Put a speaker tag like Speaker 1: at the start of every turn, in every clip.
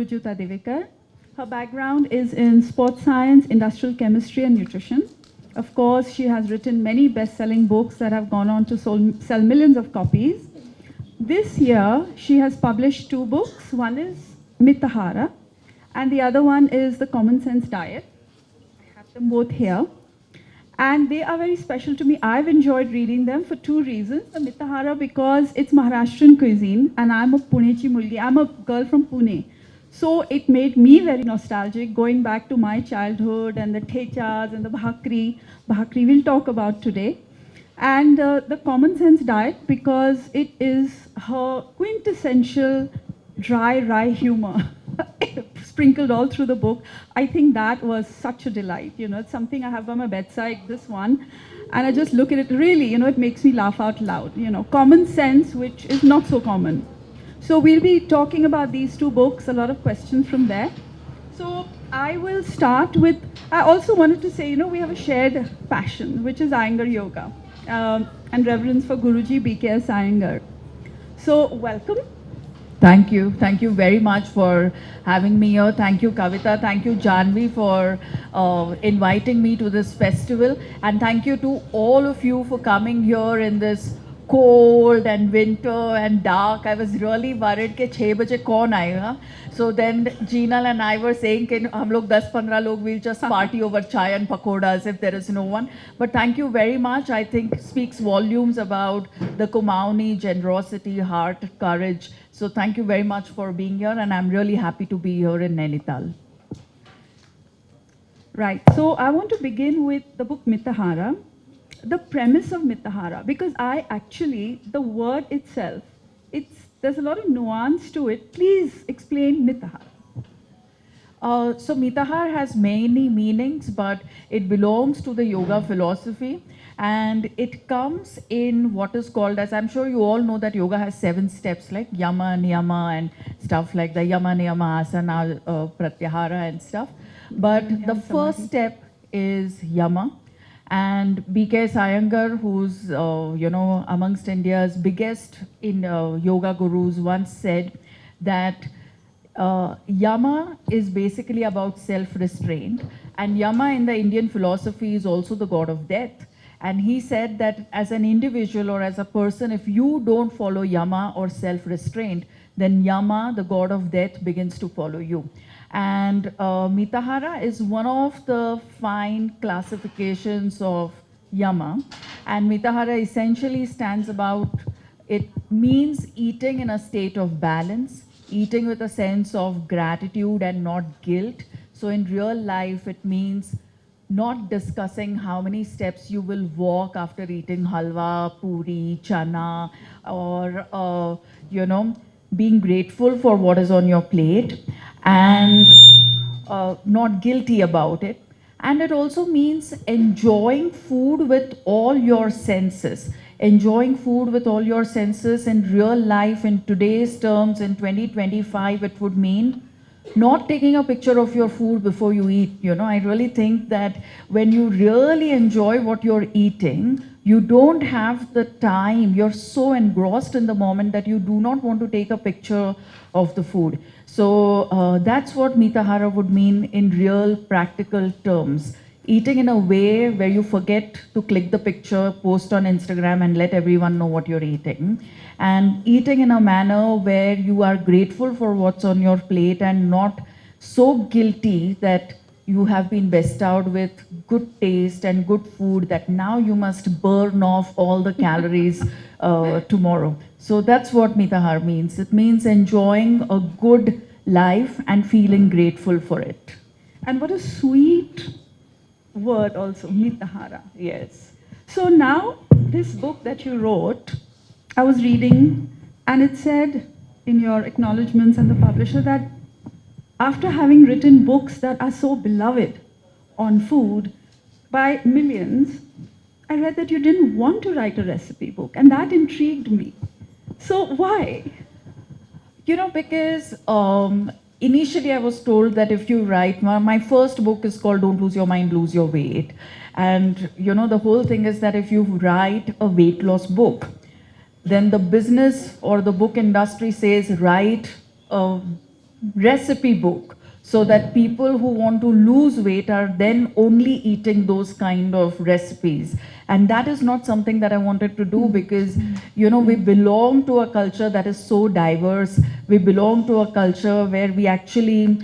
Speaker 1: Gurujuta Devekar. Her background is in sports science, industrial chemistry, and nutrition. Of course, she has written many best-selling books that have gone on to sell millions of copies. This year, she has published 2 books. One is Mitahara, and the other one is The Common Sense Diet. I have them both here. And they are very special to me. I've enjoyed reading them for 2 reasons. The Mitahara, because it's Maharashtrian cuisine, and I'm a Punechi Mulgi. I'm a girl from Pune. So it made me very nostalgic, going back to my childhood and the thechas and the bhakri. Bhakri we'll talk about today. And the Common Sense Diet, because it is her quintessential dry rye humor sprinkled all through the book. I think that was such a delight. You know, it's something I have by my bedside, this one, and I just look at it, really, you know, it makes me laugh out loud. You know, common sense, which is not so common. So we'll be talking about these 2 books, a lot of questions from there. So I will start with, I also wanted to say, you know, we have a shared passion, which is Iyengar Yoga, and reverence for Guruji B.K.S. Iyengar. So welcome.
Speaker 2: Thank you. Thank you very much for having me here. Thank you, Kavita. Thank you, Janvi, for inviting me to this festival. And thank you to all of you for coming here in this cold and winter and dark. I was really worried कि 6 बजे कौन आएगा. So then Jinal and I were saying कि हम लोग 10-15 लोग will just party over chai and pakoras if there is no one. But thank you very much. I think speaks volumes about the Kumaoni generosity, heart, courage. So thank you very much for being here, and I'm really happy to be here in Nainital.
Speaker 1: Right. So I want to begin with the book Mitahara. The premise of Mitahara, because the word itself, there's a lot of nuance to it. Please explain Mitahara.
Speaker 2: So Mitahar has many meanings, but it belongs to the yoga philosophy, and it comes in what is called, as I'm sure you all know, that yoga has 7 steps like yama, niyama, and stuff like the yama, niyama, asana, pratyahara, and stuff. But the first step is yama. And B.K.S. Iyengar, who's amongst India's biggest yoga gurus, once said that Yama is basically about self-restraint, and Yama in the Indian philosophy is also the god of death. And he said that as an individual or as a person, if you don't follow Yama or self-restraint, then Yama, the god of death, begins to follow you. And Mitahara is one of the fine classifications of Yama. And Mitahara essentially stands about, it means eating in a state of balance, eating with a sense of gratitude and not guilt. So in real life, it means not discussing how many steps you will walk after eating halwa, puri, chana, or, being grateful for what is on your plate and not guilty about it. And it also means enjoying food with all your senses. Enjoying food with all your senses in real life, in today's terms, in 2025, it would mean not taking a picture of your food before you eat. You know, I really think that when you really enjoy what you're eating, you don't have the time. You're so engrossed in the moment that you do not want to take a picture of the food. So that's what Mitahara would mean in real practical terms. Eating in a way where you forget to click the picture, post on Instagram, and let everyone know what you're eating. And eating in a manner where you are grateful for what's on your plate and not so guilty that you have been bestowed with good taste and good food that now you must burn off all the calories tomorrow. So that's what Mitahar means. It means enjoying a good life and feeling grateful for it.
Speaker 1: And what a sweet word also, Mitahara, yes. So now, this book that you wrote, I was reading, and it said in your acknowledgements and the publisher that after having written books that are so beloved on food by millions, I read that you didn't want to write a recipe book, and that intrigued me. So why?
Speaker 2: You know, because initially I was told that if you write, my first book is called Don't Lose Your Mind, Lose Your Weight. And you know, the whole thing is that if you write a weight loss book, then the business or the book industry says write a recipe book, so that people who want to lose weight are then only eating those kind of recipes. And that is not something that I wanted to do, because we belong to a culture that is so diverse. We belong to a culture where we actually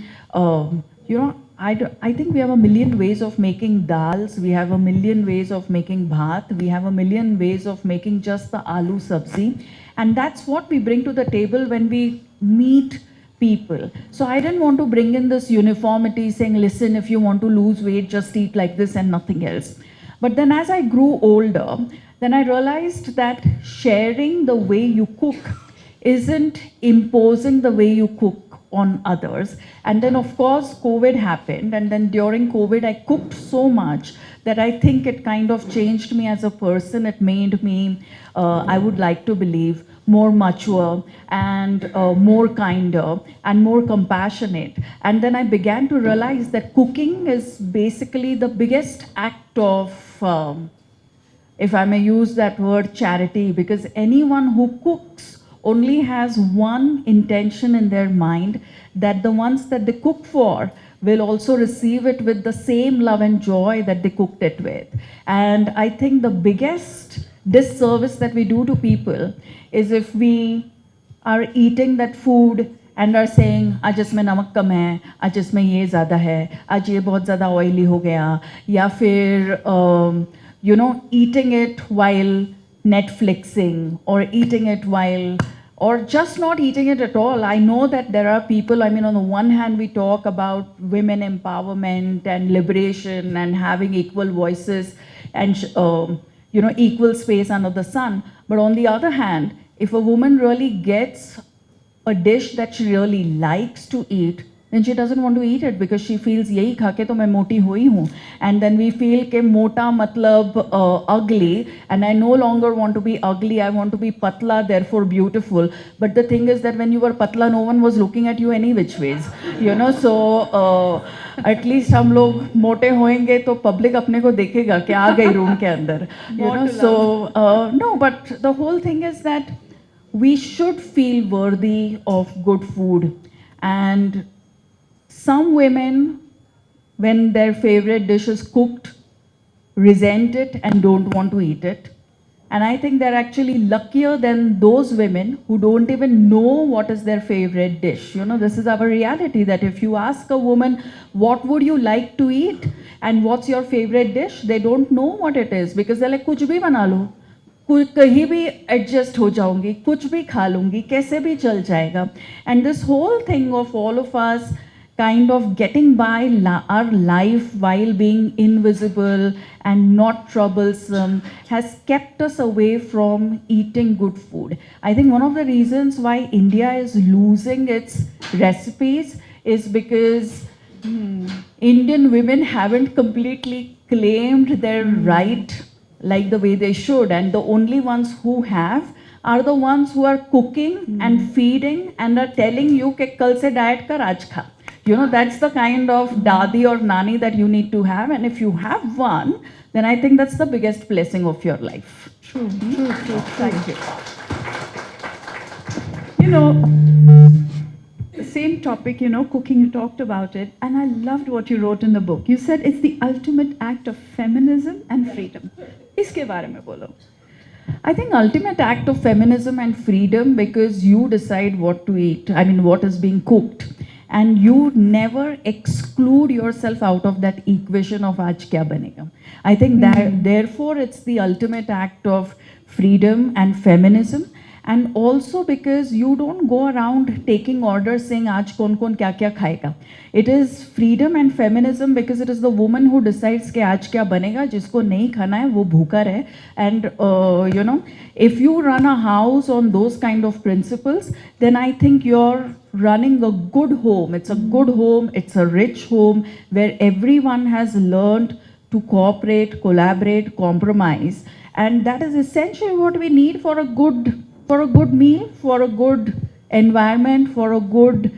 Speaker 2: I think we have a million ways of making dals, we have a million ways of making bhat, we have a million ways of making just the aloo sabzi. And that's what we bring to the table when we meet people. So I didn't want to bring in this uniformity saying, listen, if you want to lose weight, just eat like this and nothing else. But then as I grew older, then I realized that sharing the way you cook isn't imposing the way you cook on others. And then of course COVID happened, and then during COVID I cooked so much that I think it kind of changed me as a person. It made me, I would like to believe, more mature and more kinder and more compassionate. And then I began to realize that cooking is basically the biggest act of if I may use that word, charity, because anyone who cooks only has one intention in their mind, that the ones that they cook for will also receive it with the same love and joy that they cooked it with. And I think the biggest disservice that we do to people is if we are eating that food and are saying, आज इसमें नमक कम है, आज इसमें ये ज़्यादा है, आज ये बहुत ज़्यादा ऑयली हो गया, या फिर eating it while Netflixing, or eating it while, or just not eating it at all. I know that there are people, I mean, on the one hand, we talk about women empowerment and liberation and having equal voices and, equal space under the sun. But on the other hand, if a woman really gets a dish that she really likes to eat, then she doesn't want to eat it because she feels यही खा के तो मैं मोटी हुई हूँ. And then we feel कि मोटा मतलब ugly, and I no longer want to be ugly, I want to be patla, therefore beautiful. But the thing is that when you were patla, no one was looking at you any which ways, so at least हम लोग मोटे होएंगे तो public अपने को देखेगा कि आ गई room के अंदर, so no, but the whole thing is that we should feel worthy of good food. And some women, when their favorite dish is cooked, resent it and don't want to eat it. And I think they're actually luckier than those women who don't even know what is their favorite dish. This is our reality, that if you ask a woman, what would you like to eat and what's your favorite dish, they don't know what it is, because they're like, कुछ भी बना लो, कहीं भी adjust हो जाऊंगी, कुछ भी खा लूंगी, कैसे भी चल जाएगा. And this whole thing of all of us kind of getting by our life while being invisible and not troublesome has kept us away from eating good food. I think one of the reasons why India is losing its recipes is because Indian women haven't completely claimed their right like the way they should, and the only ones who have are the ones who are cooking and feeding and are telling you कि कल से diet कर, आज खा. That's the kind of dadi or nani that you need to have. And if you have one, then I think that's the biggest blessing of your life.
Speaker 1: True. Thank you. The same topic, cooking, you talked about it. And I loved what you wrote in the book. You said it's the ultimate act of feminism and freedom. Iske baare mein bolo.
Speaker 2: I think ultimate act of feminism and freedom, because you decide what to eat. I mean, what is being cooked. And you never exclude yourself out of that equation of aaj kya banega. I think that therefore it's the ultimate act of freedom and feminism. And also because you don't go around taking orders saying aaj kon kya khayega. It is freedom and feminism because it is the woman who decides कि आज क्या बनेगा, जिसको नहीं खाना है वो भूखा रहे. And if you run a house on those kind of principles, then I think you're running a good home. It's a good home, it's a rich home where everyone has learned to cooperate, collaborate, compromise. And that is essentially what we need for a good meal, for a good environment, for a good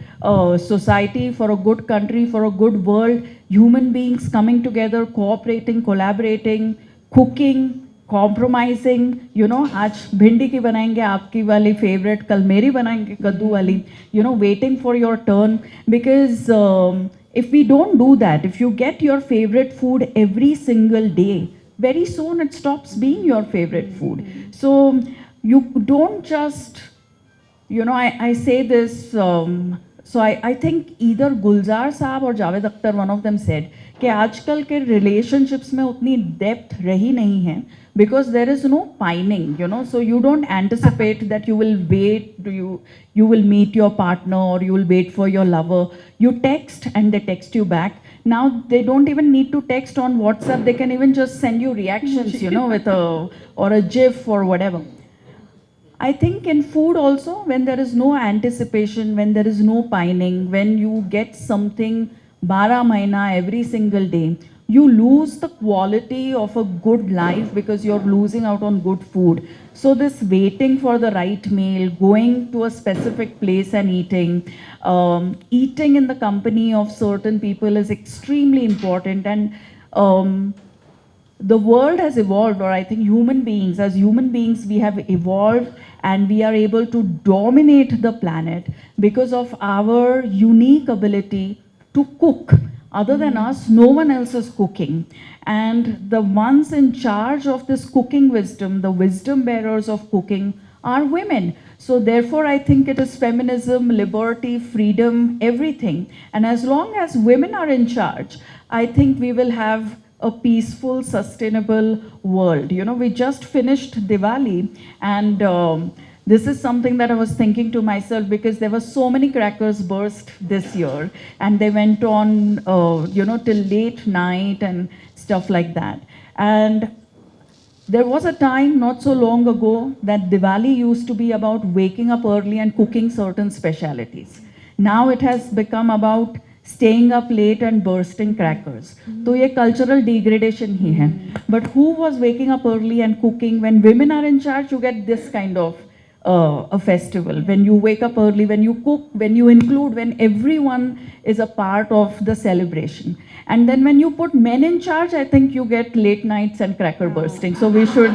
Speaker 2: society, for a good country, for a good world. Human beings coming together, cooperating, collaborating, cooking, compromising, you know, आज भिंडी की बनाएंगे आपकी वाली favorite, कल मेरी बनाएंगे कद्दू वाली, you know, waiting for your turn, because if we don't do that, if you get your favorite food every single day, very soon it stops being your favorite food. So you don't just, you know, I say this, so I think either Gulzar Saab or Javed Akhtar, one of them said, कि आजकल के relationships में उतनी depth रही नहीं है, because there is no pining, you know, so you don't anticipate that you will wait, you will meet your partner or you will wait for your lover. You text and they text you back. Now they don't even need to text on WhatsApp, they can even just send you reactions, you know, with a GIF or whatever. I think in food also, when there is no anticipation, when there is no pining, when you get something 12 mahina every single day, you lose the quality of a good life because you're losing out on good food. So this waiting for the right meal, going to a specific place and eating, eating in the company of certain people is extremely important. And the world has evolved, or I think human beings, as human beings, we have evolved and we are able to dominate the planet because of our unique ability to cook. Other than us, no one else is cooking. And the ones in charge of this cooking wisdom, the wisdom bearers of cooking, are women. So therefore, I think it is feminism, liberty, freedom, everything. And as long as women are in charge, I think we will have a peaceful, sustainable world. You know, we just finished Diwali, and this is something that I was thinking to myself, because there were so many crackers burst this year, and they went on, you know, till late night and stuff like that. And there was a time not so long ago that Diwali used to be about waking up early and cooking certain specialities. Now it has become about staying up late and bursting crackers. So ये cultural degradation ही है. But who was waking up early and cooking? When women are in charge, you get this kind of a festival. When you wake up early, when you cook, when you include, when everyone is a part of the celebration. And then when you put men in charge, I think you get late nights and cracker bursting. So we should,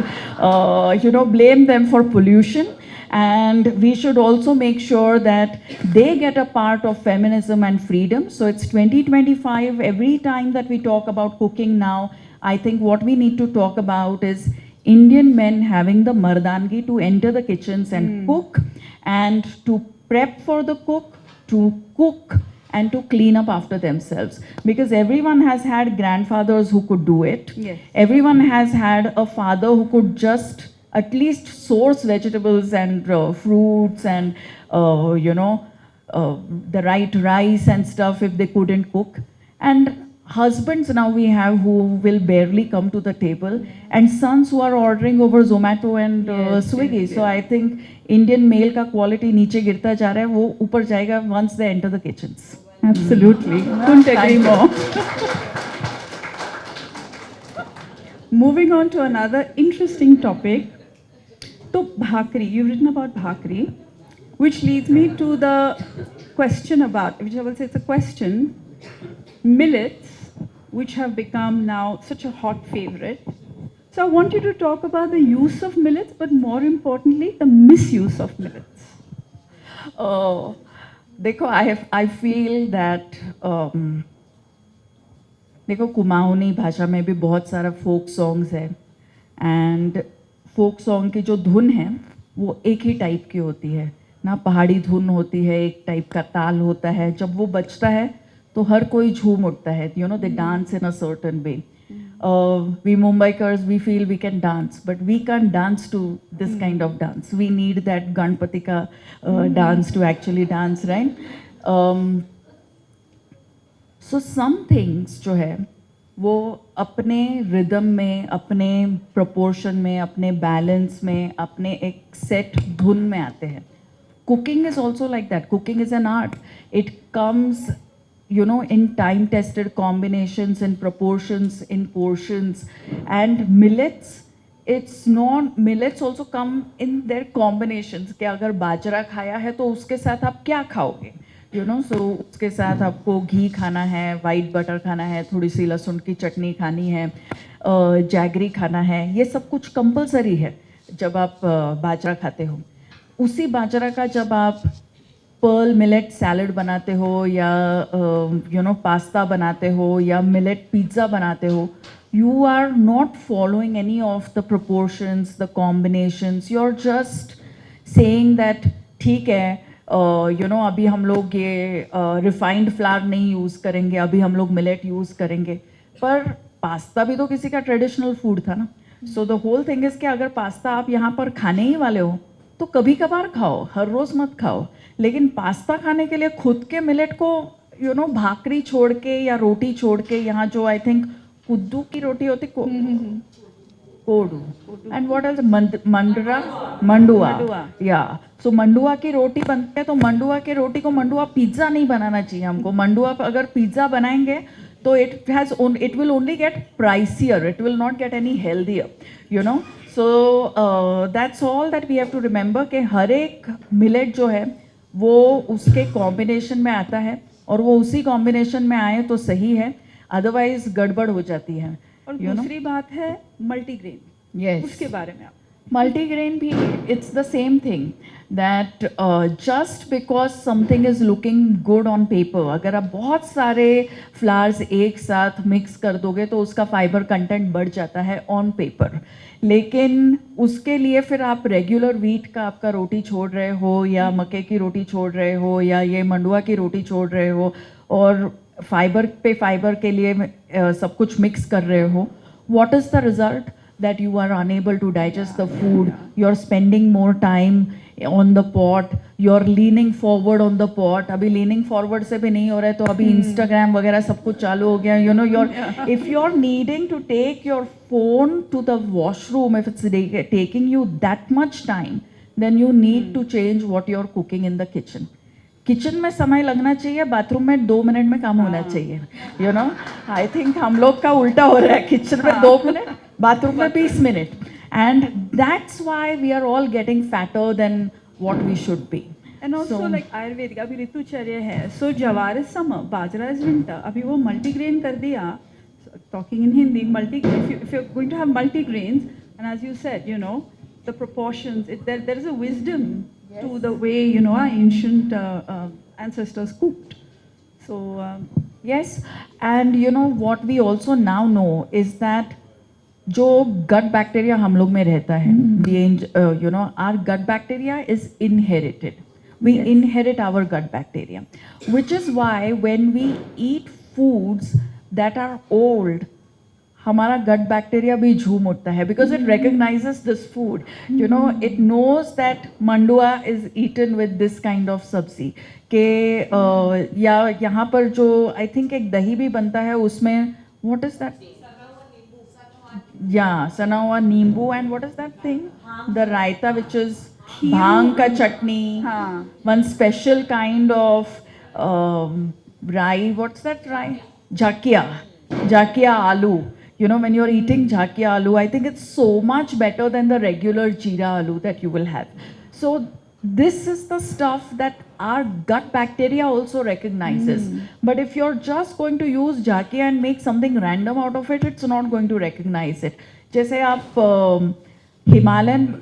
Speaker 2: you know, blame them for pollution. And we should also make sure that they get a part of feminism and freedom. So it's 2025. Every time that we talk about cooking now, I think what we need to talk about is Indian men having the mardangi to enter the kitchens and cook, and to prep for the cook, to cook, and to clean up after themselves. Because everyone has had grandfathers who could do it.
Speaker 1: Yes.
Speaker 2: Everyone has had a father who could just at least source vegetables and fruits and, you know, the right rice and stuff if they couldn't cook. And husbands now we have who will barely come to the table, and sons who are ordering over Zomato and Swiggy.
Speaker 1: yes,
Speaker 2: So I think Indian male ka quality नीचे गिरता जा रहा है, वो ऊपर जाएगा once they enter the kitchens.
Speaker 1: Absolutely. Couldn't agree more. Moving on to another interesting topic. So bhakri, you've written about bhakri, which leads me to the question about, which I will say it's a question, millets, which have become now such a hot favorite. So I want you to talk about the use of millets, but more importantly, the misuse of millets.
Speaker 2: देखो, I feel that देखो, कुमाऊनी भाषा में भी बहुत सारा folk songs है, and folk song की जो धुन है वो एक ही टाइप की होती है ना, पहाड़ी धुन होती है, एक टाइप का ताल होता है, जब वो बजता है तो हर कोई झूम उठता है, you know, they dance in a certain way. We Mumbaikars, we feel we can dance, but we can't dance to this kind of dance. We need that Ganpati ka dance to actually dance, right? So some things जो है वो अपने rhythm में, अपने proportion में, अपने balance में, अपने एक set धुन में आते हैं. Cooking is also like that. Cooking is an art. It comes, you know, in time-tested combinations, in proportions, in portions. And millets, it's not, millets also come in their combinations. कि अगर बाजरा खाया है तो उसके साथ आप क्या खाओगे? यू नो, सो उसके साथ आपको घी खाना है, वाइट बटर खाना है, थोड़ी सी लहसुन की चटनी खानी है, जैगरी खाना है, ये सब कुछ कंपलसरी है जब आप बाजरा खाते हो। उसी बाजरा का जब आप पर्ल मिलेट सैलड बनाते हो या पास्ता बनाते हो या मिलेट पिज़्ज़ा बनाते हो, you are not following any of the proportions, the combinations. You're just saying that ठीक है, अभी हम लोग ये रिफाइंड फ्लावर नहीं यूज़ करेंगे, अभी हम लोग मिलेट यूज़ करेंगे, पर पास्ता भी तो किसी का ट्रेडिशनल फूड था ना। So the whole thing is कि अगर पास्ता आप यहाँ पर खाने ही वाले हो तो कभी कभार खाओ, हर रोज़ मत खाओ। लेकिन पास्ता खाने के लिए खुद के मिलेट को भाकरी छोड़ के या रोटी छोड़ के, यहाँ जो आई थिंक कुद्दू की रोटी होती, कोडू, एंड व्हाट एल्स, मंडुआ, या सो मंडुआ की रोटी बनती है। तो मंडुआ की रोटी को मंडुआ पिज्ज़ा नहीं बनाना चाहिए हमको। मंडुआ अगर पिज्ज़ा बनाएंगे तो it will only get pricier, it will not get any healthier, so that's all that we have to remember कि हर एक मिलेट जो है वो उसके कॉम्बिनेशन में आता है, और वो उसी कॉम्बिनेशन में आए तो सही है, अदरवाइज गड़बड़ हो जाती है।
Speaker 1: और दूसरी बात है मल्टीग्रेन,
Speaker 2: Yes.
Speaker 1: उसके बारे में आप।
Speaker 2: मल्टीग्रेन भी, it's the same thing that just because something is looking good on paper, अगर आप बहुत सारे फ्लावर्स एक साथ मिक्स कर दोगे तो उसका फाइबर कंटेंट बढ़ जाता है ऑन पेपर, लेकिन उसके लिए फिर आप रेगुलर वीट का आपका रोटी छोड़ रहे हो या मक्के की रोटी छोड़ रहे हो या ये मंडुआ की रोटी छोड़ रहे हो और फाइबर पे फाइबर के लिए सब कुछ मिक्स कर रहे हो, what is the result? That you are unable to digest the food, you're spending more time on the pot, you're leaning forward on the pot. अभी leaning forward से भी नहीं हो रहा है, तो अभी Instagram वगैरह सब कुछ चालू हो गया, if you're needing to take your phone to the washroom, if it's taking you that much time, then you need to change what you're cooking in the kitchen. Kitchen में समय लगना चाहिए, बाथरूम में 2 मिनट में काम होना चाहिए। I think हम लोग का उल्टा हो रहा है, किचन में 2 मिनट, बाथरूम में 20 minute, and that's why we are all getting fatter than what we should be.
Speaker 1: And also like Ayurvedic, अभी ऋतुचर्या है, so jowar is summer, bajra is winter, अभी वो मल्टीग्रेन कर दिया, talking in Hindi, if you're going to have multigrains, and as you said, the proportions, there is a wisdom to the way our ancient ancestors cooked. So
Speaker 2: yes, and what we also now know is that जो gut bacteria हम लोग में रहता है, our gut bacteria is inherited. We inherit our gut bacteria, which is why when we eat foods that are old, हमारा gut bacteria भी झूम उठता है, because it recognizes this food. It knows that मंडुआ is eaten with this kind of सब्जी के, या यहाँ पर जो आई थिंक एक दही भी बनता है उसमें, what is that? Yeah, सना हुआ नींबू, and what is that thing? The raita, which is भांग का चटनी, one special kind of rye, what's that rye? Jakia aloo. When you're eating jakia aloo, I think it's so much better than the regular jeera aloo that you will have. So this is the stuff that our gut bacteria also recognizes. But if you're just going to use jakia and make something random out of it, it's not going to recognize it. जैसे आप Himalayan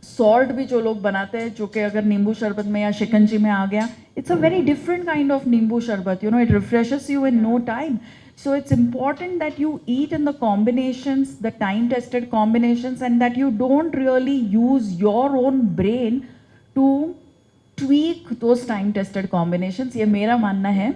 Speaker 2: salt भी जो लोग बनाते हैं, जो कि अगर नींबू शरबत में या शिकंजी में आ गया, it's a very different kind of नींबू शरबत. It refreshes you in no time. So it's important that you eat in the combinations, the time-tested combinations, and that you don't really use your own brain to tweak those time-tested combinations. ये मेरा मानना है,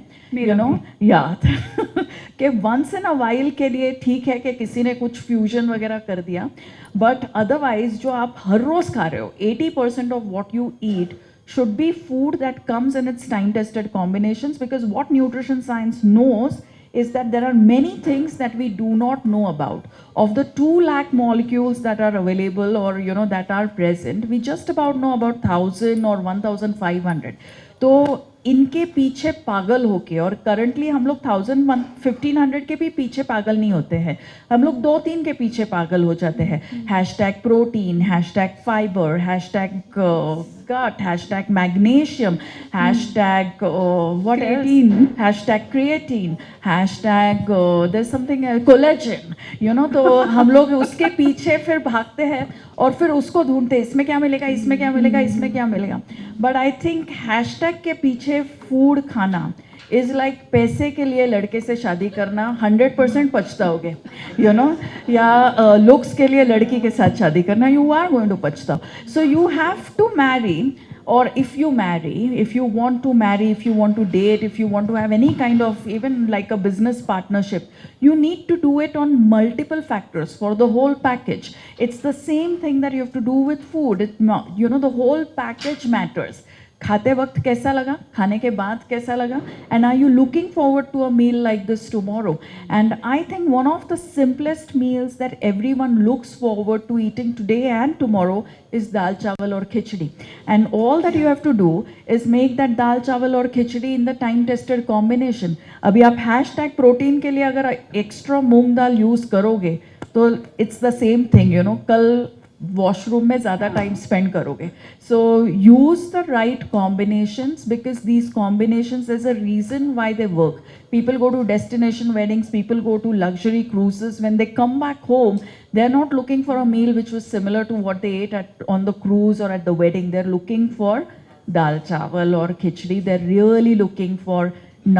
Speaker 2: कि once in a while के लिए ठीक है कि किसी ने कुछ fusion वगैरह कर दिया, but otherwise जो आप हर रोज खा रहे हो, 80% of what you eat should be food that comes in its time-tested combinations, because what nutrition science knows is that there are many things that we do not know about. Of the 2 lakh molecules that are available or that are present, we just about know about 1,000 or 1,500. तो इनके पीछे पागल होके, और currently हम लोग 1500 के भी पीछे पागल नहीं होते हैं, हम लोग 2-3 के पीछे पागल हो जाते हैं. Hashtag protein, hashtag fibre, hashtag gut, hashtag magnesium, hashtag what
Speaker 1: Creatine.
Speaker 2: else? Hashtag creatine, hashtag there's something collagen, you know. तो हम लोग उसके पीछे फिर भागते हैं और फिर उसको ढूंढते हैं, इसमें क्या मिलेगा, इसमें क्या मिलेगा, इसमें क्या मिलेगा. बट आई थिंक हैशटैग के पीछे फूड खाना इज लाइक पैसे के लिए लड़के से शादी करना, 100% पछताओगे, यू नो. या लुक्स के लिए लड़की के साथ शादी करना, यू आर गोइंग टू पछताओ. So you have to marry, or if you marry, if you want to marry, if you want to date, if you want to have any kind of even like a business partnership, you need to do it on multiple factors for the whole package. It's the same thing that you have to do with food. You know, the whole package matters. खाते वक्त कैसा लगा, खाने के बाद कैसा लगा, and are you looking forward to a meal like this tomorrow? And I think one of the simplest meals that everyone looks forward to eating today and tomorrow is dal chawal or khichdi. And all that you have to do is make that dal chawal or khichdi in the time tested combination. अभी आप hashtag protein के लिए अगर extra मूंग दाल use करोगे तो it's the same thing, you know. कल washroom में ज़्यादा टाइम स्पेंड करोगे. So use the right combinations, because these combinations is a reason why they work. People go to destination weddings, people go to luxury cruises. When they come back home, they're not looking for a meal which was similar to what they ate on the cruise or at the wedding. They're looking for dal chawal or khichdi. They're really looking for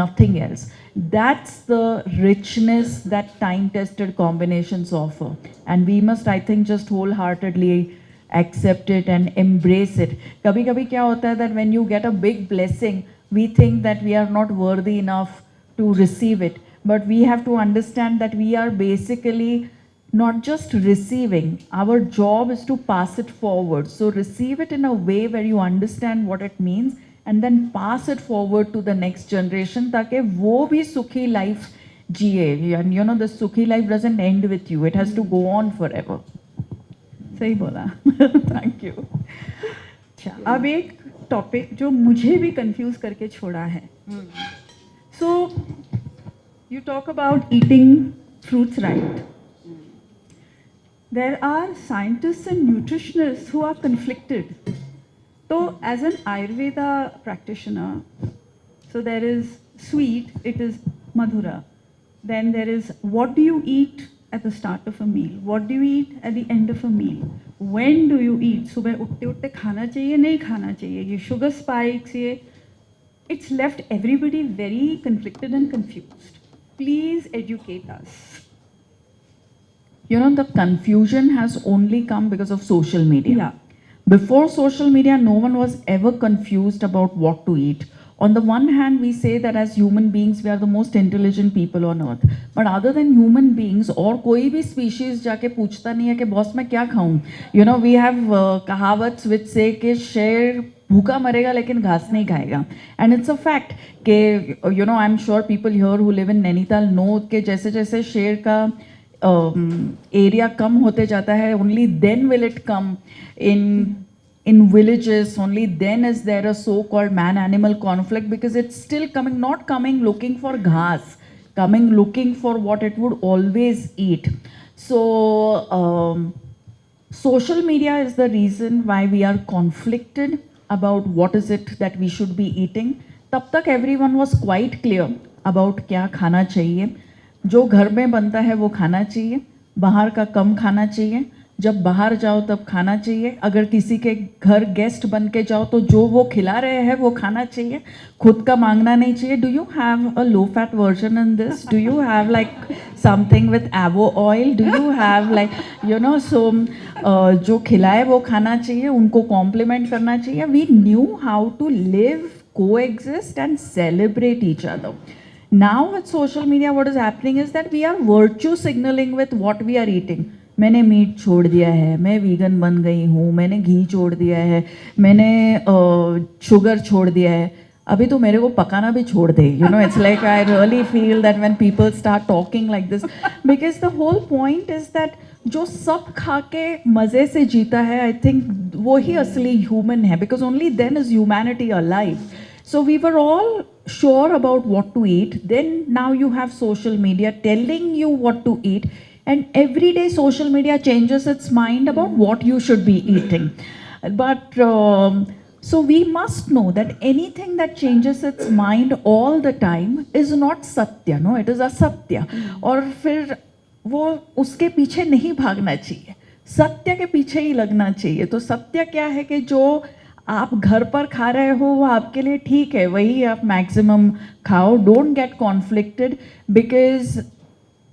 Speaker 2: nothing else. That's the richness that time-tested combinations offer. And we must, I think, just wholeheartedly accept it and embrace it. Kabhi kabhi kya hota hai that when you get a big blessing, we think that we are not worthy enough to receive it. But we have to understand that we are basically not just receiving, our job is to pass it forward. So receive it in a way where you understand what it means and then pass it forward to the next generation ताकि वो भी सुखी life जिए. And you know, the सुखी life doesn't end with you, it has to go on forever.
Speaker 1: सही बोला.
Speaker 2: Thank you.
Speaker 1: अच्छा, अब एक टॉपिक जो मुझे भी कंफ्यूज करके छोड़ा है. So you talk about eating fruits right. There are scientists and nutritionists who are conflicted. So as an Ayurveda practitioner, so there is sweet, it is madhura. Then there is what do you eat at the start of a meal? What do you eat at the end of a meal? When do you eat? सुबह उठते उठते खाना चाहिए, नहीं खाना चाहिए, ये sugar spikes, ये it's left everybody very conflicted and confused. Please educate us.
Speaker 2: You know, the confusion has only come because of social media.
Speaker 1: Yeah.
Speaker 2: Before social media, no one was ever confused about what to eat. On the one hand, we say that as human beings, we are the most intelligent people on earth. But other than human beings, और कोई भी species जाके पूछता नहीं है कि boss मैं क्या खाऊं. You know, we have कहावत्स which say कि शेर भूखा मरेगा लेकिन घास नहीं खाएगा. And it's a fact कि you know, I'm sure people here who live in Nainital know कि जैसे जैसे शेर का एरिया कम होते जाता है, only then will it come in villages, only then is there a so-called man-animal conflict, because it's still coming, not coming looking for ghas, coming looking for what it would always eat. So social media is the reason why we are conflicted about what is it that we should be eating. तब तक everyone was quite clear about क्या खाना चाहिए. जो घर में बनता है वो खाना चाहिए, बाहर का कम खाना चाहिए. जब बाहर जाओ तब खाना चाहिए. अगर किसी के घर गेस्ट बन के जाओ तो जो वो खिला रहे हैं वो खाना चाहिए, खुद का मांगना नहीं चाहिए. Do you have a low fat version in this? Do you have like something with avo oil? Do you have like you know? So जो खिलाए वो खाना चाहिए, उनको कॉम्प्लीमेंट करना चाहिए. We knew how to live, coexist and celebrate each other. Now with social media, what is happening is that we are virtue signaling with what we are eating. मैंने meet छोड़ दिया है, मैं वीगन बन गई हूँ, मैंने घी छोड़ दिया है, मैंने शुगर छोड़ दिया है. अभी तो मेरे को पकाना भी छोड़ दे. You know, it's like I really feel that when people start talking like this, because the whole point is that जो सब खा के मज़े से जीता है, I think वो ही असली human है, because only then is humanity alive. So we were all sure about what to eat. Then now you have social media telling you what to eat, and every day social media changes its mind about what you should be eating. But so we must know that anything that changes its mind all the time is not satya, no, it is asatya. और फिर वो उसके पीछे नहीं भागना चाहिए, सत्य के पीछे ही लगना चाहिए. तो सत्य क्या है कि जो आप घर पर खा रहे हो वो आपके लिए ठीक है, वही आप मैक्सिमम खाओ. Don't get conflicted, because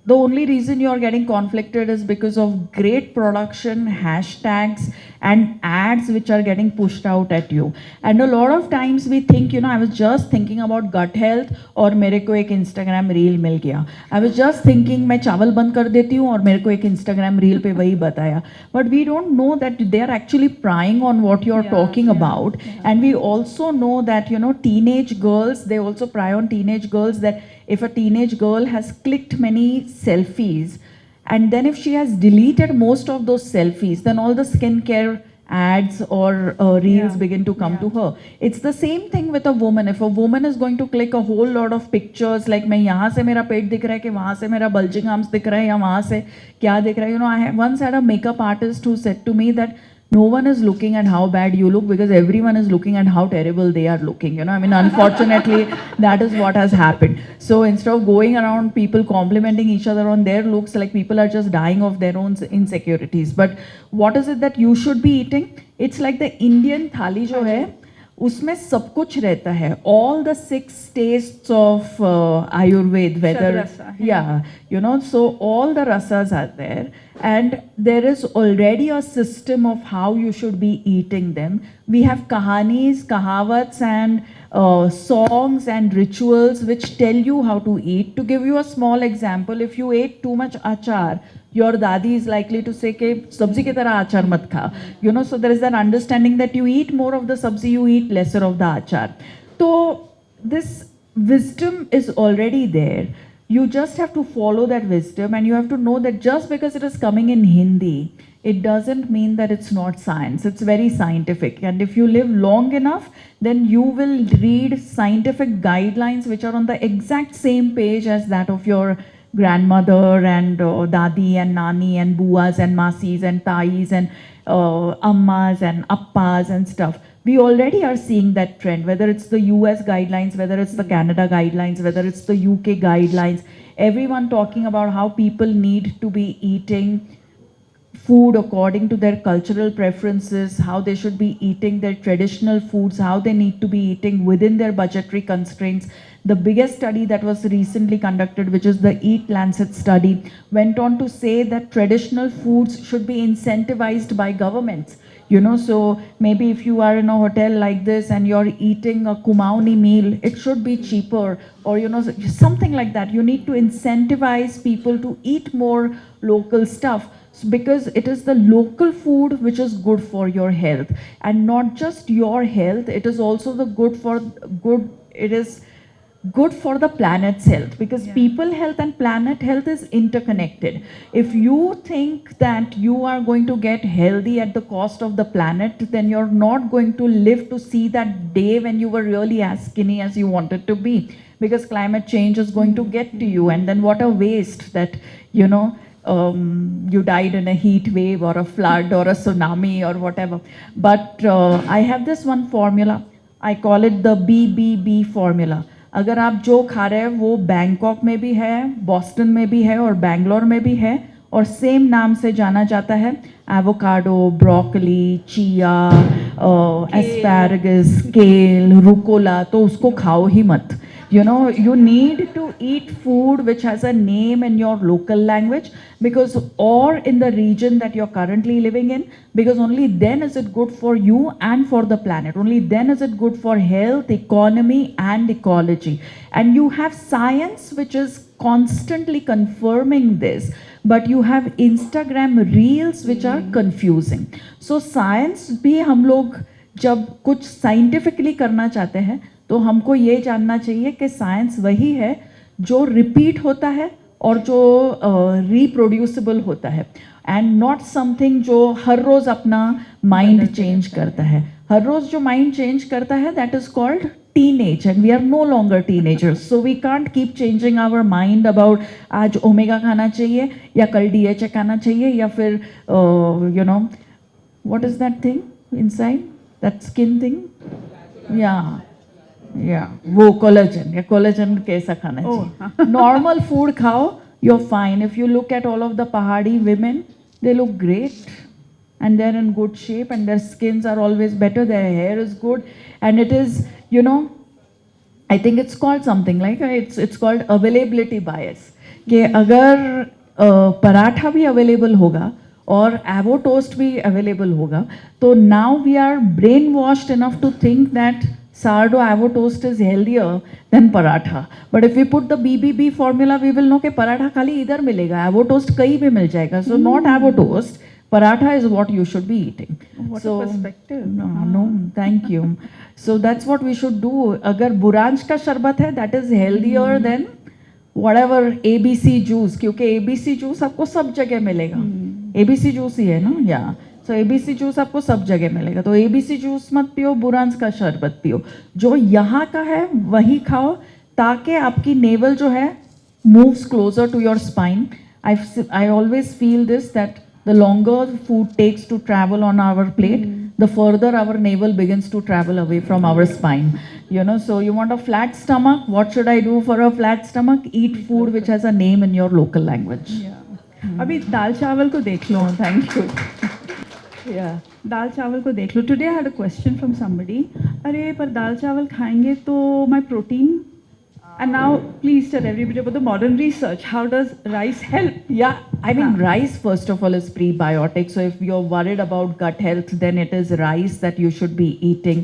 Speaker 2: the only reason you are getting conflicted is because of great production, hashtags and ads which are getting pushed out at you. And a lot of times we think, I was just thinking about gut health और मेरे को एक Instagram reel मिल गया. I was just thinking मैं चावल बंद कर देती हूँ और मेरे को एक Instagram reel पे वही बताया. But we don't know that they are actually prying on what you are talking about. And we also know that, teenage girls, they also pry on teenage girls, that if a teenage girl has clicked many selfies and then if she has deleted most of those selfies, then all the skincare ads or reels begin to come to her. It's the same thing with a woman. If a woman is going to click a whole lot of pictures like मैं यहाँ से मेरा पेट दिख रहा है कि वहाँ से मेरा bulging arms दिख रहा है या वहाँ से क्या दिख रहा है. I once had a makeup artist who said to me that no one is looking at how bad you look because everyone is looking at how terrible they are looking. Unfortunately, that is what has happened. So instead of going around people complimenting each other on their looks, like people are just dying of their own insecurities. But what is it that you should be eating? It's like the Indian thali जो है, उसमें सब कुछ रहता है. All the 6 tastes of Ayurveda, whether so all the rasas are there, and there is already a system of how you should be eating them. We have kahanis, kahawats, and songs and rituals which tell you how to eat. To give you a small example, if you ate too much achar, your dadi is likely to say कि सब्जी की तरह आचार मत खा. So there is that understanding that you eat more of the sabzi, you eat lesser of the achar. So this wisdom is already there. You just have to follow that wisdom, and you have to know that just because it is coming in Hindi, it doesn't mean that it's not science. It's very scientific. And if you live long enough, then you will read scientific guidelines which are on the exact same page as that of your grandmother and dadi and nani and buas and masis and tais and ammas and appas and stuff. We already are seeing that trend, whether it's the US guidelines, whether it's the Canada guidelines, whether it's the UK guidelines, everyone talking about how people need to be eating food according to their cultural preferences, how they should be eating their traditional foods, how they need to be eating within their budgetary constraints. The biggest study that was recently conducted, which is the Eat Lancet study, went on to say that traditional foods should be incentivized by governments. So maybe if you are in a hotel like this and you're eating a Kumaoni meal, it should be cheaper, or something like that. You need to incentivize people to eat more local stuff, because it is the local food which is good for your health, and not just your health, it is also it is good for the planet's health, because people health and planet health is interconnected. If you think that you are going to get healthy at the cost of the planet, then you're not going to live to see that day when you were really as skinny as you wanted to be, because climate change is going to get to you, and then what a waste that you died in a heat wave or a flood or a tsunami or whatever. But I have this one formula. I call it the BBB formula. अगर आप जो खा रहे हैं वो Bangkok में भी है, बॉस्टन में भी है और बैंगलोर में भी है, और सेम नाम से जाना जाता है एवोकाडो, ब्रोकली, चिया, एस्पैरागस, केल, रुकोला, तो उसको खाओ ही मत. You need to eat food which has a name in your local language, or in the region that you're currently living in, because only then is it good for you and for the planet. Only then is it good for health, economy, and ecology. And you have science which is constantly confirming this, but you have Instagram reels which are confusing. So science भी हम लोग जब कुछ scientifically करना चाहते हैं, तो हमको ये जानना चाहिए कि साइंस वही है जो रिपीट होता है और जो रिप्रोड्यूसिबल होता है, एंड नॉट समथिंग जो हर रोज़ अपना माइंड चेंज करता है. हर रोज जो माइंड चेंज करता है that is called teenage and we are no longer teenagers so we can't keep changing our mind about आज ओमेगा खाना चाहिए या कल DHA खाना चाहिए या फिर you know what is that thing inside that skin thing yeah वो कोलेजन या कोलेजन कैसा खाना चाहिए नॉर्मल फूड खाओ you're fine if you look at all of the Pahadi women they look great and they're in good shape and their skins are always better their hair is good and it is you know I think it's called something like it's called availability bias कि अगर पराठा भी available होगा और एवो toast भी available होगा तो now we are brainwashed enough to think that sourdough avo toast is healthier than paratha but if we put the BBB formula we will know कि पराठा खाली इधर मिलेगा avo toast कहीं भी मिल जाएगा so not avo toast paratha is what you should be eating
Speaker 1: what a perspective
Speaker 2: no thank you so that's what we should do अगर बुरांश का शरबत है that is healthier than whatever ABC juice क्योंकि ABC juice आपको सब जगह मिलेगा ABC juice ही है ना या सो ABC जूस आपको सब जगह मिलेगा तो ABC जूस मत पियो बुरांस का शरबत पियो जो यहाँ का है वही खाओ ताकि आपकी नेवल जो है moves closer to your spine I always feel this that the longer food takes to travel on our plate the further our navel begins to travel away from our spine you know so you want a flat stomach what should I do for a flat stomach eat food which has a name in your local language
Speaker 1: अभी दाल चावल को देख लो
Speaker 2: thank you yeah
Speaker 1: दाल चावल को देख लो today I had a question from somebody अरे पर दाल चावल खाएंगे तो my protein and now please tell everybody about the modern research how does rice help
Speaker 2: yeah I mean rice first of all is prebiotic so if you're worried about gut health then it is rice that you should be eating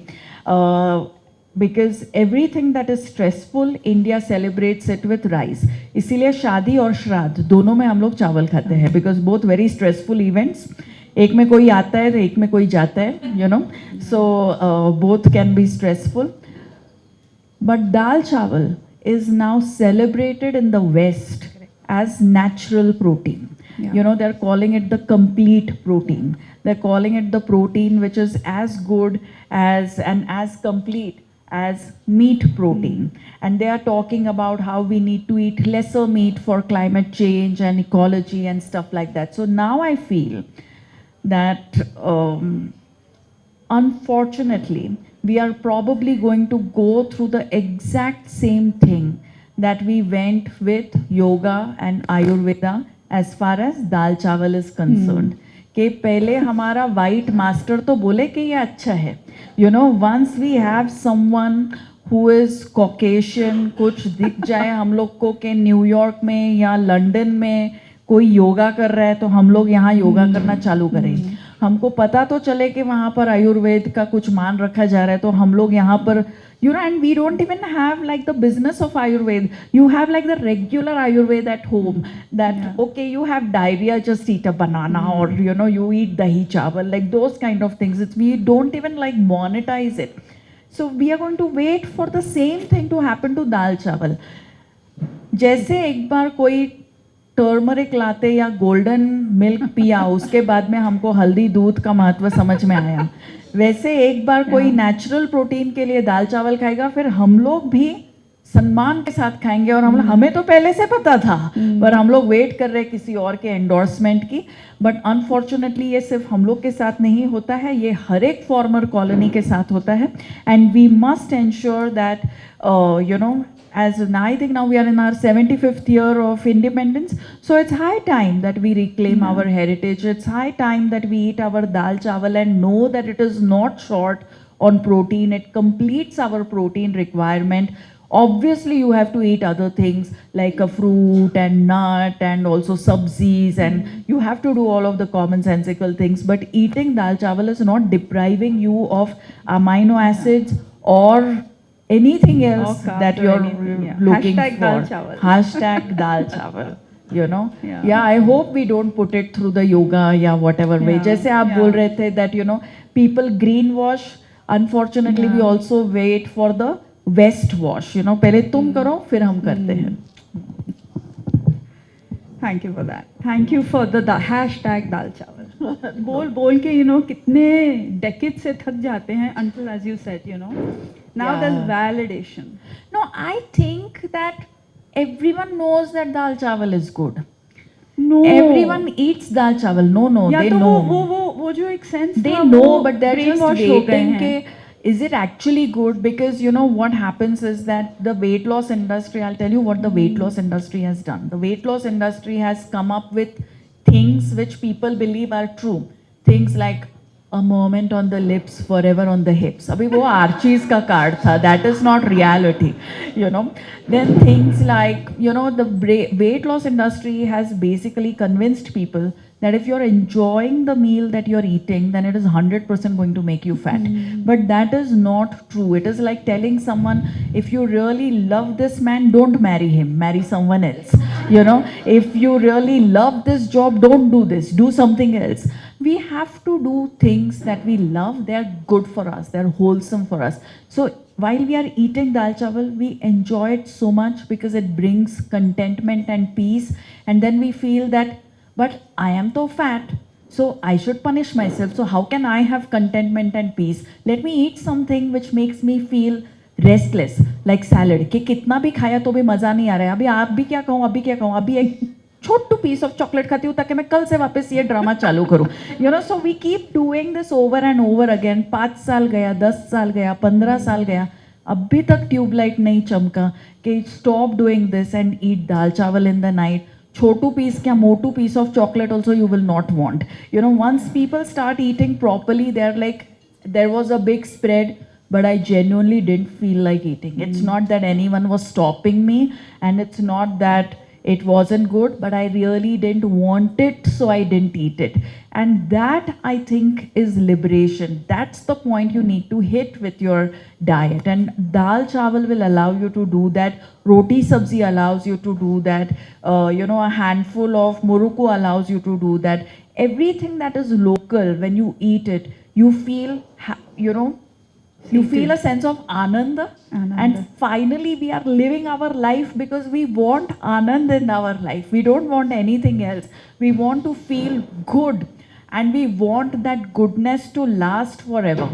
Speaker 2: because everything that is stressful India celebrates it with rice इसीलिए शादी और श्राद्ध दोनों में हम लोग चावल खाते हैं because both very stressful events एक में कोई आता है तो एक में कोई जाता है you know so both can be stressful but dal chawal is now celebrated in the West as natural protein you know they're calling it the complete protein they're calling it the protein which is as good as and as complete as meat protein and they are talking about how we need to eat lesser meat for climate change and ecology and stuff like that so now I feel that unfortunately we are probably going to go through the exact same thing that we went with yoga and Ayurveda as far as dal chawal is concerned कि पहले हमारा white master तो बोले कि ये अच्छा है you know once we have someone who is Caucasian कुछ दिख जाए हम लोग को कि न्यूयॉर्क में या लंदन में कोई योगा कर रहा है तो हम लोग यहाँ योगा करना चालू करें हमको पता तो चले कि वहाँ पर आयुर्वेद का कुछ मान रखा जा रहा है तो हम लोग यहाँ पर you know and we don't even have like the business of Ayurveda you have like the regular Ayurveda at home that okay you have diarrhea just eat a banana or you know you eat dahi chawal like those kind of things we don't even like monetize it so we are going to wait for the same thing to happen to dal chawal जैसे एक बार कोई turmeric लाते या golden milk पिया उसके बाद में हमको हल्दी दूध का महत्व समझ में आया वैसे एक बार कोई नेचुरल प्रोटीन के लिए दाल चावल खाएगा फिर हम लोग भी सम्मान के साथ खाएंगे और हमें तो पहले से पता था पर हम लोग वेट कर रहे किसी और के एंडोर्समेंट की बट अनफॉर्चुनेटली ये सिर्फ हम लोग के साथ नहीं होता है ये हर एक फॉर्मर कॉलोनी के साथ होता है and we must ensure that you know as I think now we are in our 75th year of independence so it's high time that we reclaim our heritage it's high time that we eat our dal chawal and know that it is not short on protein it completes our protein requirement obviously you have to eat other things like a fruit and nut and also sabzis and you have to do all of the commonsensical things but eating dal chawal is not depriving you of amino acids or anything else that you're looking
Speaker 1: Hashtag
Speaker 2: for
Speaker 1: dal chawal.
Speaker 2: hashtag dal chawal you know yeah I hope we don't put it through the yoga या whatever way जैसे आप बोल रहे थे that you know people greenwash unfortunately we also wait for the west wash you know पहले तुम करो फिर हम करते हैं
Speaker 1: thank you for that thank you for the hashtag dal chawal बोल के कितने डेकेड से थक जाते हैं until as you said now there's
Speaker 2: Yeah.
Speaker 1: validation.
Speaker 2: No, I think that everyone knows that dal chawal is good.
Speaker 1: No,
Speaker 2: Everyone eats dal chawal. No,
Speaker 1: या
Speaker 2: they
Speaker 1: तो
Speaker 2: know.
Speaker 1: वो जो एक सेंस
Speaker 2: They
Speaker 1: था
Speaker 2: know,
Speaker 1: वो
Speaker 2: but they're just
Speaker 1: brainwash हो गए
Speaker 2: waiting.
Speaker 1: हैं.
Speaker 2: Is it actually good? Because you know what happens is that the weight loss industry, I'll tell you what the weight loss industry has done. The weight loss industry has come up with things which people believe are true. Things like a moment on the lips, forever on the hips. अभी वो Archie's का card था. That is not reality, you know. Then things like, you know, the weight loss industry has basically convinced people that if you're enjoying the meal that you're eating, then it is 100% going to make you fat. But that is not true. It is like telling someone, if you really love this man, don't marry him, marry someone else. You know, if you really love this job, don't do this, do something else. We have to do things that we love. They're good for us, they're wholesome for us. So while we are eating dal chawal, we enjoy it so much because it brings contentment and peace. And then we feel that, but I am so fat, so I should punish myself. So how can I have contentment and peace? Let me eat something which makes me feel restless, like salad. कि कितना भी खाया तो भी मज़ा नहीं आ रहा है. अभी आप भी क्या कहूँ, अभी क्या कहूँ, अभी एक छोटू पीस ऑफ चॉकलेट खाती हूँ ताकि मैं कल से वापस ये ड्रामा चालू करूँ. You know, so we keep doing this over and over again. 5 साल गया, 10 साल गया, 15 साल गया, अभी तक ट्यूबलाइट नहीं चमका कि stop doing this and eat dal chawal in the night. Chotu piece kya motu piece of chocolate also you will not want. You know, once people start eating properly, they're like, there was a big spread, but I genuinely didn't feel like eating. It's not that anyone was stopping me, and it's not that it wasn't good, but I really didn't want it, so I didn't eat it. And that, I think, is liberation. That's the point you need to hit with your diet. And dal chawal will allow you to do that. Roti sabzi allows you to do that. You know, a handful of murukku allows you to do that. Everything that is local, when you eat it, you feel, you know, you feel a sense of ananda. And finally we are living our life because we want anand in our life. We don't want anything else. We want to feel good, and we want that goodness to last forever.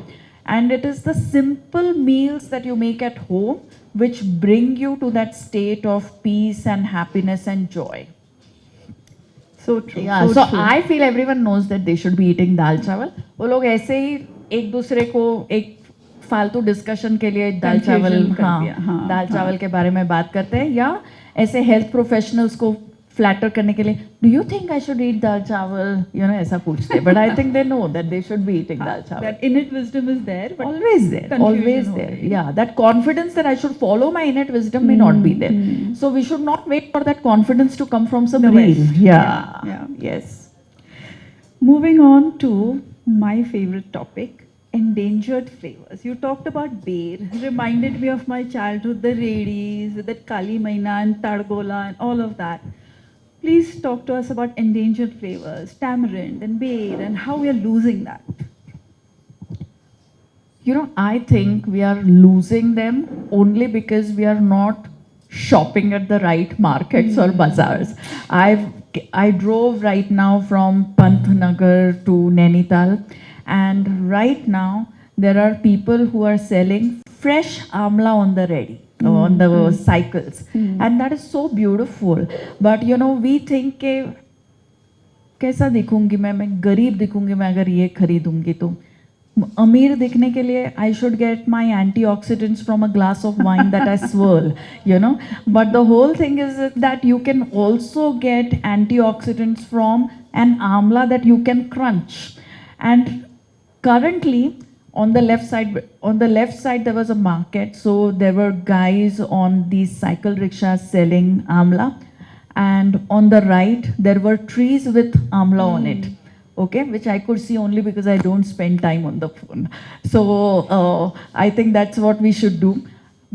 Speaker 2: And it is the simple meals that you make at home which bring you to that state of peace and happiness and joy.
Speaker 1: So true.
Speaker 2: Yeah, so I feel everyone knows that they should be eating dal chawal. वो लोग ऐसे ही एक दूसरे को एक फालतू discussion के लिए दाल चावल, हाँ, दाल चावल के बारे में बात करते हैं, या ऐसे हेल्थ प्रोफेशनल्स को फ्लैटर करने के लिए, do you think I should eat dal chawal, you know, ऐसा पूछते हैं. But I think they know that they should be eating dal chawal.
Speaker 1: That innate wisdom is there, but
Speaker 2: Always there,
Speaker 1: confusion
Speaker 2: always
Speaker 1: हो
Speaker 2: there.
Speaker 1: गई.
Speaker 2: Yeah, that confidence that I should follow my innate wisdom may not be there. So we should not wait for that confidence to come from some
Speaker 1: The
Speaker 2: reel.
Speaker 1: West.
Speaker 2: Yeah.
Speaker 1: Yeah.
Speaker 2: Yes.
Speaker 1: Moving on to my favorite topic, endangered flavors. You talked about beer, reminded me of my childhood, the redis, with that Kali Maina and Tadgola and all of that. Please talk to us about endangered flavors, tamarind and beer, and how we are losing that.
Speaker 2: You know, I think we are losing them only because we are not shopping at the right markets or bazaars. I drove right now from Pantnagar to Nainital, and right now there are people who are selling fresh amla on the ready, on the cycles, and that is so beautiful. But you know, we think के कैसा दिखूंगी मैं गरीब दिखूंगी मैं अगर ये खरीदूंगी तो. अमीर दिखने के लिए I should get my antioxidants from a glass of wine that I swirl, you know. But the whole thing is that you can also get antioxidants from an amla that you can crunch. And currently on the left side there was a market, so there were guys on these cycle rickshaws selling amla, and on the right there were trees with amla on it. Okay, which I could see only because I don't spend time on the phone. So I think that's what we should do,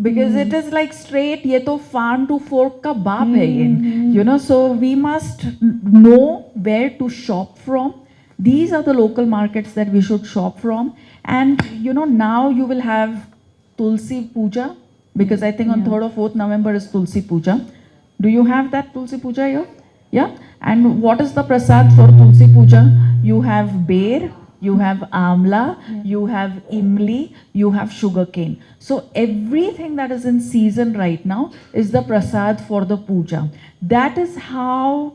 Speaker 2: because it is like straight, ये तो farm to fork का बाप है ये, you know. So we must know where to shop from. These are the local markets that we should shop from. And you know, now you will have Tulsi Puja, because I think on 3rd or 4th November is Tulsi Puja. Do you have that Tulsi Puja here? Yeah. And what is the prasad for Tulsi Puja? you have ber, you have amla, you have imli, you have sugarcane. So everything that is in season right now is the prasad for the puja. That is how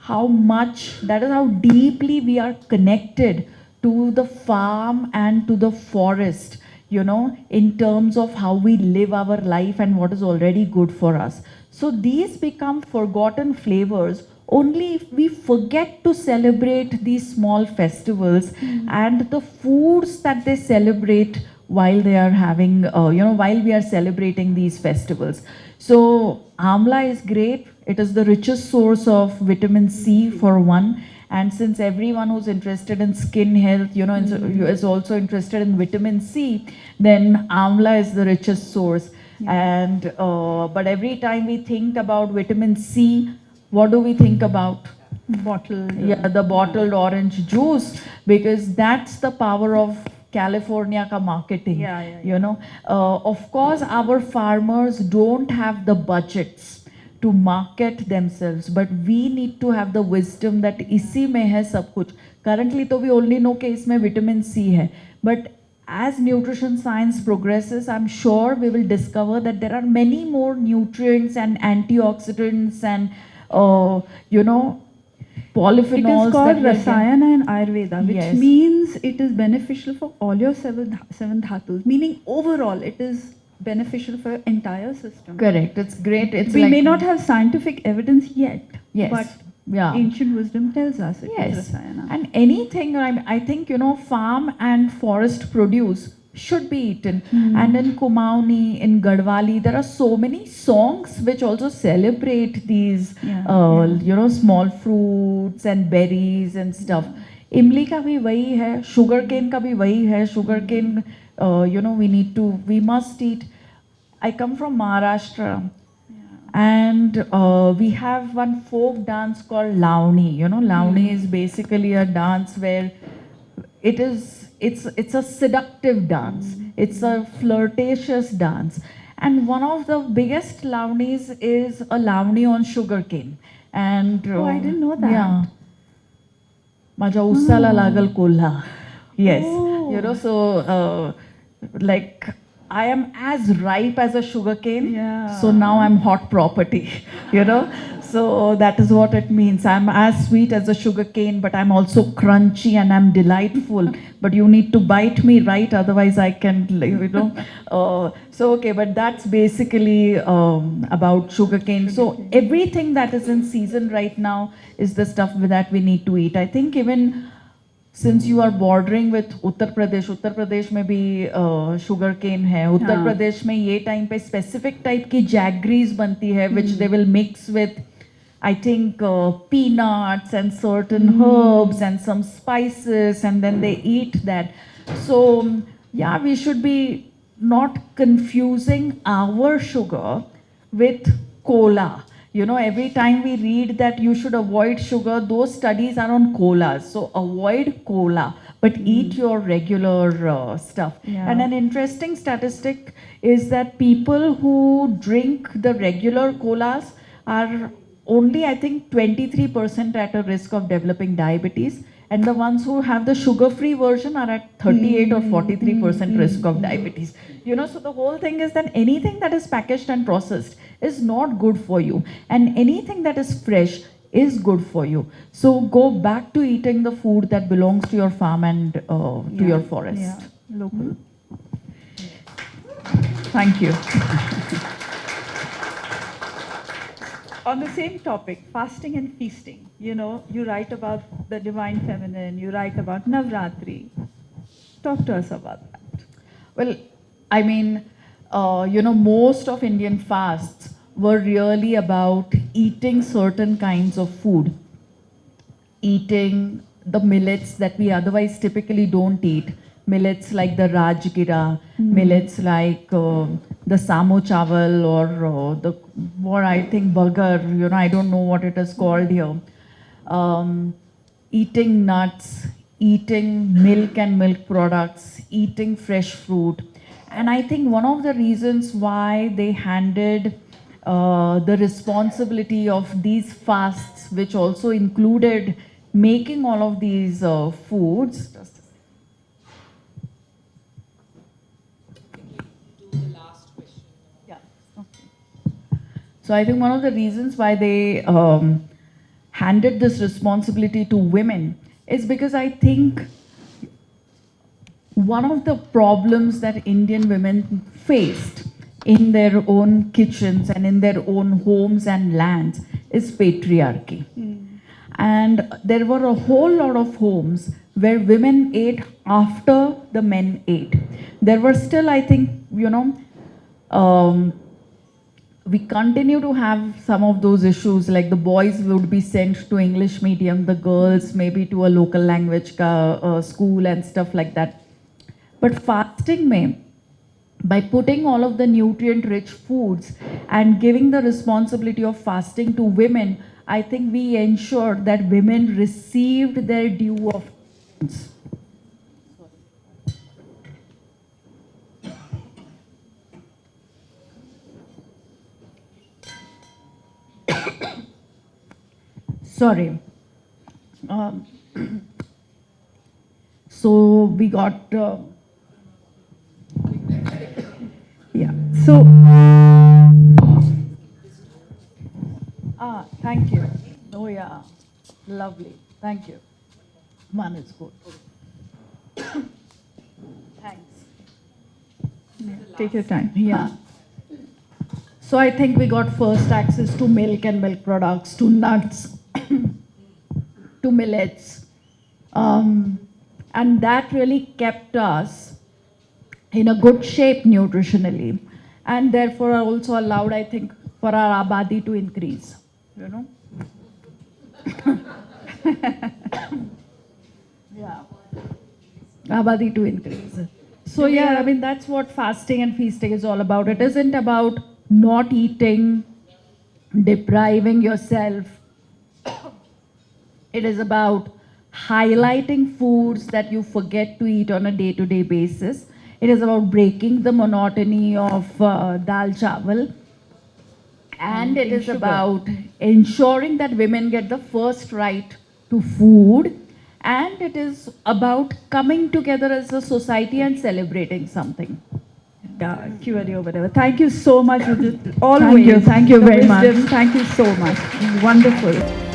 Speaker 2: much, that is how deeply we are connected to the farm and to the forest, you know, in terms of how we live our life and what is already good for us. So these become forgotten flavors only if we forget to celebrate these small festivals and the foods that they celebrate while they are having, while we are celebrating these festivals. So amla is great. It is the richest source of vitamin C for one. And since everyone who's interested in skin health, is also interested in vitamin C, then amla is the richest source. And but every time we think about vitamin C, what do we think about?
Speaker 1: Bottled.
Speaker 2: Yeah, the bottled orange juice, because that's the power of California ka marketing. You know, of course, our farmers don't have the budgets to market themselves, but we need to have the wisdom that isi mein hai sab kuch. Currently, तो we only know कि इसमें vitamin C है, but as nutrition science progresses, I'm sure we will discover that there are many more nutrients and antioxidants and polyphenols.
Speaker 1: It is called
Speaker 2: that we are getting.
Speaker 1: Rasayana in Ayurveda, which
Speaker 2: Yes.
Speaker 1: means it is beneficial for all your seven dhatus, meaning overall it is beneficial for your entire system.
Speaker 2: Correct. It's great. It's
Speaker 1: We
Speaker 2: like,
Speaker 1: may not have scientific evidence yet,
Speaker 2: Yes.
Speaker 1: but
Speaker 2: Yeah.
Speaker 1: ancient wisdom tells us it is
Speaker 2: Yes.
Speaker 1: Rasayana.
Speaker 2: And anything, I think, farm and forest produce should be eaten. And in Kumaoni, in Gadwali, there are so many songs which also celebrate these, small fruits and berries and stuff. Imli ka bhi wahi hai, sugarcane ka bhi wahi hai. Sugarcane, we must eat. I come from Maharashtra. And we have one folk dance called Lavani. Lavani is basically a dance where it's a seductive dance. It's a flirtatious dance. And one of the biggest Lavanis is a Lavani on sugarcane. And
Speaker 1: Oh, I didn't know that.
Speaker 2: Yeah. Maja usala lagal kolla. Yes.
Speaker 1: Oh.
Speaker 2: So like I am as ripe as a sugarcane.
Speaker 1: Yeah.
Speaker 2: So now I'm hot property. So that is what it means. I'm as sweet as a sugarcane, but I'm also crunchy and I'm delightful. But you need to bite me right, otherwise I can, so okay, but that's basically about sugarcane. So everything that is in season right now is the stuff that we need to eat. I think even since you are bordering with Uttar Pradesh में भी sugar cane है. Uttar Pradesh में ये time पे specific type की jaggeries बनती है, which they will mix with, I think, peanuts and certain herbs and some spices, and then they eat that. So yeah, we should be not confusing our sugar with cola. Every time we read that you should avoid sugar, those studies are on colas. So avoid cola, but eat your regular stuff.
Speaker 1: Yeah.
Speaker 2: And an interesting statistic is that people who drink the regular colas are only, I think, 23% at a risk of developing diabetes. And the ones who have the sugar-free version are at 38 or 43% risk of diabetes. So the whole thing is that anything that is packaged and processed is not good for you. And anything that is fresh is good for you. So go back to eating the food that belongs to your farm and to your forest.
Speaker 1: Yeah, local.
Speaker 2: Thank you.
Speaker 1: On the same topic, fasting and feasting, you write about the divine feminine, you write about Navratri. Talk to us about that.
Speaker 2: Well, I mean, most of Indian fasts were really about eating certain kinds of food, eating the millets that we otherwise typically don't eat. Millets like the Rajgira, millets like the Samo Chawal or what I think Bulgur, I don't know what it is called here. Eating nuts, eating milk and milk products, eating fresh fruit. And I think one of the reasons why they handed the responsibility of these fasts, which also included making all of these foods. Yeah. Okay. So I think one of the reasons why they handed this responsibility to women is because I think one of the problems that Indian women faced in their own kitchens and in their own homes and lands is patriarchy. And there were a whole lot of homes where women ate after the men ate. There were still, I think, we continue to have some of those issues, like the boys would be sent to English medium, the girls maybe to a local language school and stuff like that. But fasting mein, by putting all of the nutrient-rich foods and giving the responsibility of fasting to women, I think we ensured that women received their due of nutrients. Sorry. So we got,
Speaker 1: Yeah. So,
Speaker 2: thank you. Oh yeah, lovely. Thank you. One is good. Thanks.
Speaker 1: take your time.
Speaker 2: Yeah. So I think we got first access to milk and milk products, to nuts, to millets. And that really kept us in a good shape nutritionally. And therefore also allowed, I think, for our abadi to increase, Yeah. Abadi to increase. So yeah, I mean, that's what fasting and feasting is all about. It isn't about not eating, depriving yourself. It is about highlighting foods that you forget to eat on a day-to-day basis. It is about breaking the monotony of dal chawal. And it is about ensuring that women get the first right to food. And it is about coming together as a society and celebrating something.
Speaker 1: Yeah, Q&A or whatever. Thank you so much. Always.
Speaker 2: Thank you very
Speaker 1: The
Speaker 2: much.
Speaker 1: wisdom. Thank you so much. Wonderful.